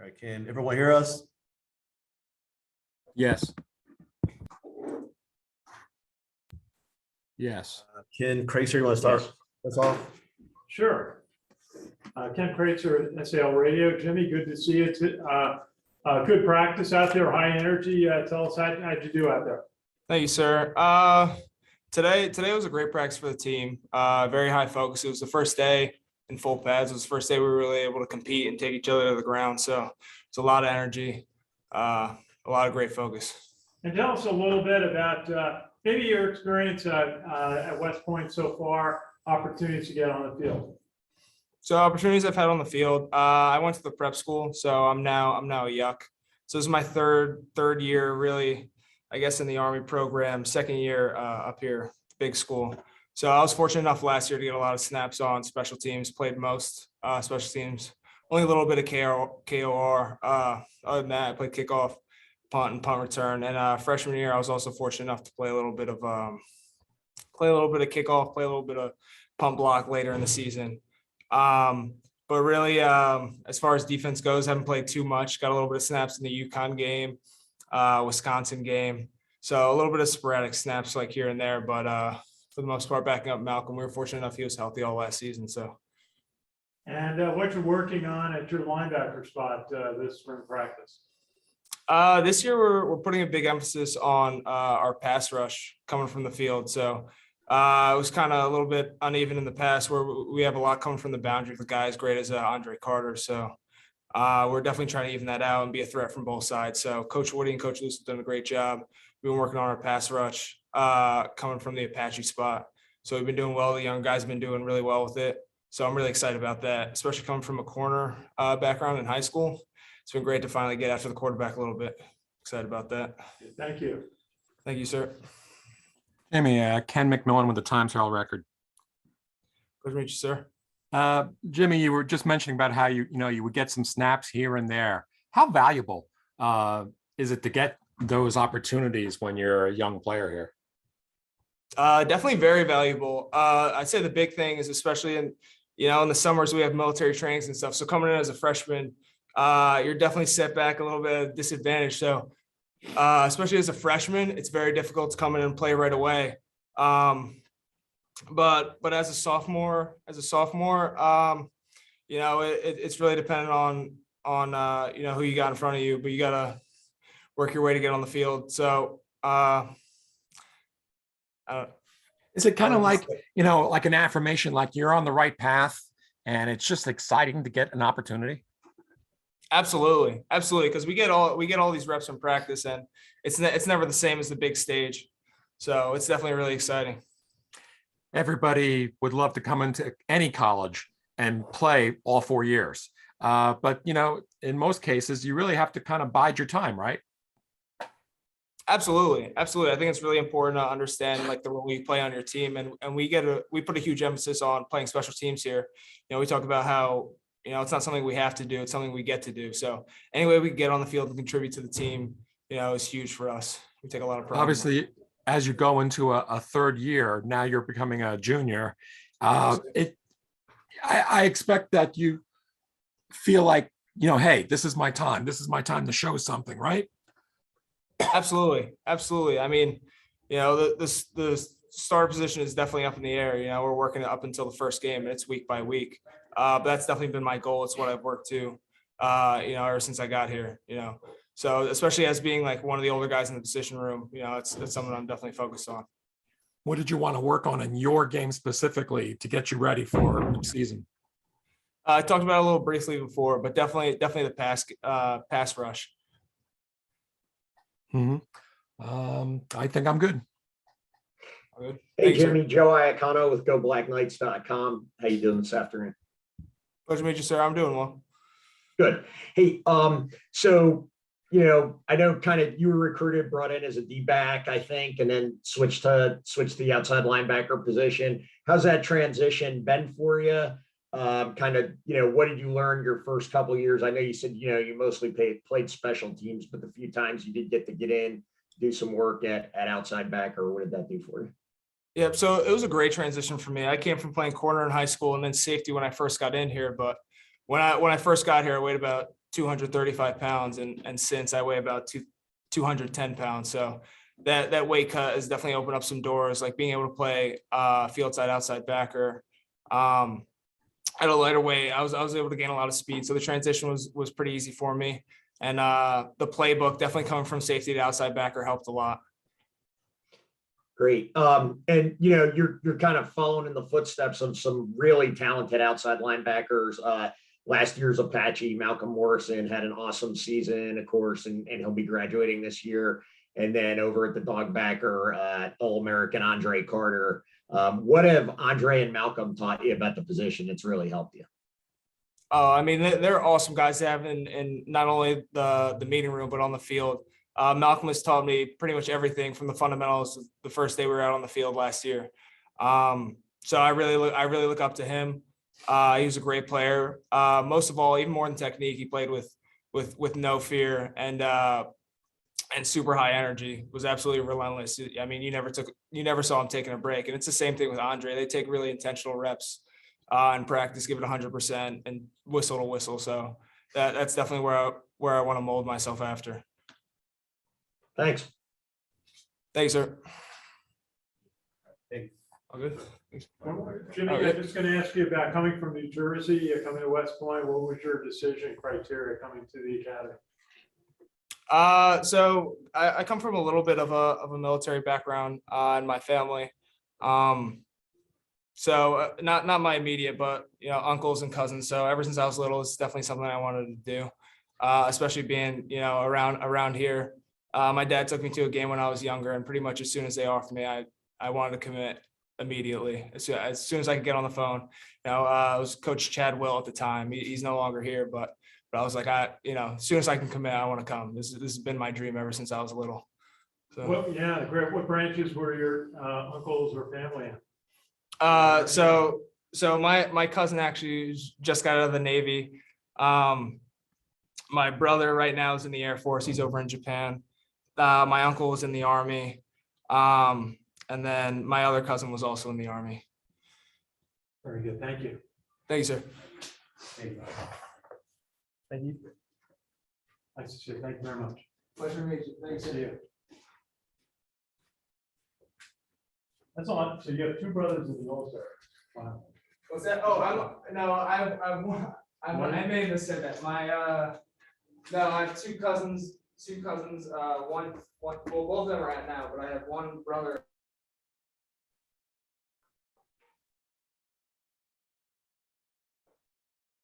All right, can everyone hear us? Yes. Yes. Ken Cracer, you want to start? Yes. That's all. Sure. Ken Kreitzer, SAL Radio. Jimmy, good to see you. Good practice out there, high energy. Tell us how'd you do out there? Thank you, sir. Today was a great practice for the team. Very high focus. It was the first day in full pads. It was the first day we were really able to compete and take each other to the ground. So it's a lot of energy, a lot of great focus. And tell us a little bit about maybe your experience at West Point so far, opportunities to get on the field. So opportunities I've had on the field. I went to the prep school, so I'm now a Yuck. So this is my third year, really, I guess, in the Army program. Second year up here, big school. So I was fortunate enough last year to get a lot of snaps on special teams. Played most special teams. Only a little bit of KOR. Other than that, I played kickoff, punt, and punt return. And freshman year, I was also fortunate enough to play a little bit of kickoff, play a little bit of punt block later in the season. But really, as far as defense goes, I haven't played too much. Got a little bit of snaps in the UConn game, Wisconsin game. So a little bit of sporadic snaps like here and there, but for the most part, backing up Malcolm. We were fortunate enough he was healthy all last season. So. And what you're working on at your linebacker spot this spring practice? This year we're putting a big emphasis on our pass rush coming from the field. So it was kind of a little bit uneven in the past where we have a lot coming from the boundary with guys great as Andre Carter. So we're definitely trying to even that out and be a threat from both sides. So Coach Woody and Coach Luce have done a great job. We've been working on our pass rush coming from the Apache spot. So we've been doing well. The young guys have been doing really well with it. So I'm really excited about that, especially coming from a corner background in high school. It's been great to finally get after the quarterback a little bit. Excited about that. Thank you. Thank you, sir. Jimmy, Ken McMillan with the Times Herald Record. Good to meet you, sir. Jimmy, you were just mentioning about how you would get some snaps here and there. How valuable is it to get those opportunities when you're a young player here? Definitely very valuable. I'd say the big thing is, especially in the summers, we have military trainings and stuff. So coming in as a freshman, you're definitely set back a little bit of disadvantage. So especially as a freshman, it's very difficult to come in and play right away. But as a sophomore, it's really dependent on who you got in front of you, but you got to work your way to get on the field. So is it kind of like an affirmation, like you're on the right path and it's just exciting to get an opportunity? Absolutely. Because we get all these reps in practice, and it's never the same as the big stage. So it's definitely really exciting. Everybody would love to come into any college and play all 4 years. But in most cases, you really have to kind of bide your time, right? Absolutely. I think it's really important to understand like the role we play on your team, and we put a huge emphasis on playing special teams here. We talk about how it's not something we have to do; it's something we get to do. So any way we can get on the field and contribute to the team, is huge for us. We take a lot of pride. Obviously, as you go into a third year, now you're becoming a junior. I expect that you feel like hey, this is my time. This is my time to show something, right? Absolutely. I mean, the starter position is definitely up in the air. We're working up until the first game, and it's week by week. But that's definitely been my goal. It's what I've worked to, ever since I got here. So especially as being like one of the older guys in the position room, it's something I'm definitely focused on. What did you want to work on in your game specifically to get you ready for the season? I talked about it a little briefly before, but definitely the pass rush. I think I'm good. Good. Hey, Thanks, Jimmy, Joe Iacano with GoBlackKnights.com. How you doing this afternoon? Pleasure to meet you, sir. I'm doing well. Good. Hey, so I know kind of you were recruited, brought in as a D-back, I think, and then switched to the outside linebacker position. How's that transition been for you? Kind of, what did you learn your first couple of years? I know you said, you mostly played special teams, but the few times you did get in, do some work at outside backer, what did that do for you? Yeah, so it was a great transition for me. I came from playing corner in high school and then safety when I first got in here. But when I first got here, I weighed about 235 pounds, and since I weigh about 210 pounds. So that weight cut has definitely opened up some doors, like being able to play field side outside backer. At a lighter weight, I was able to gain a lot of speed. So the transition was pretty easy for me. And the playbook definitely coming from safety to outside backer helped a lot. Great. And you know, you're kind of following in the footsteps of some really talented outside linebackers. Last year's Apache, Malcolm Morrison, had an awesome season, of course, and he'll be graduating this year. And then over at the dog backer, All-American Andre Carter. What have Andre and Malcolm taught you about the position that's really helped you? Oh, I mean, they're awesome guys to have in not only the meeting room, but on the field. Malcolm has taught me pretty much everything from the fundamentals the first day we were out on the field last year. So I really look up to him. He was a great player. Most of all, even more than technique, he played with no fear and super high energy. Was absolutely relentless. I mean, you never saw him taking a break. And it's the same thing with Andre. They take really intentional reps in practice, give it 100% and whistle to whistle. So that's definitely where I want to mold myself after. Thanks. Thanks, sir. Thanks. All good. Thanks. Jimmy, I'm just going to ask you about coming from New Jersey, coming to West Point. What was your decision criteria coming to the academy? So I come from a little bit of a military background in my family. So not my immediate, but uncles and cousins. So ever since I was little, it's definitely something I wanted to do, especially being around here. My dad took me to a game when I was younger, and pretty much as soon as they offered me, I wanted to commit immediately. As soon as I could get on the phone. It was Coach Chad Will at the time. He's no longer here, but I was like, as soon as I can commit, I want to come. This has been my dream ever since I was little. So. Great. What branches were your uncles or family in? So my cousin actually just got out of the Navy. My brother right now is in the Air Force. He's over in Japan. My uncle was in the Army. And then my other cousin was also in the Army. Very good. Thank you. Thank you, sir. Thank you. Nice to see you. Thank you very much. Pleasure to meet you. Thanks to you. That's all. So you have two brothers in the military. Wow. What's that? Oh, I may have said that. I have two cousins. Well, both of them are at now, but I have one brother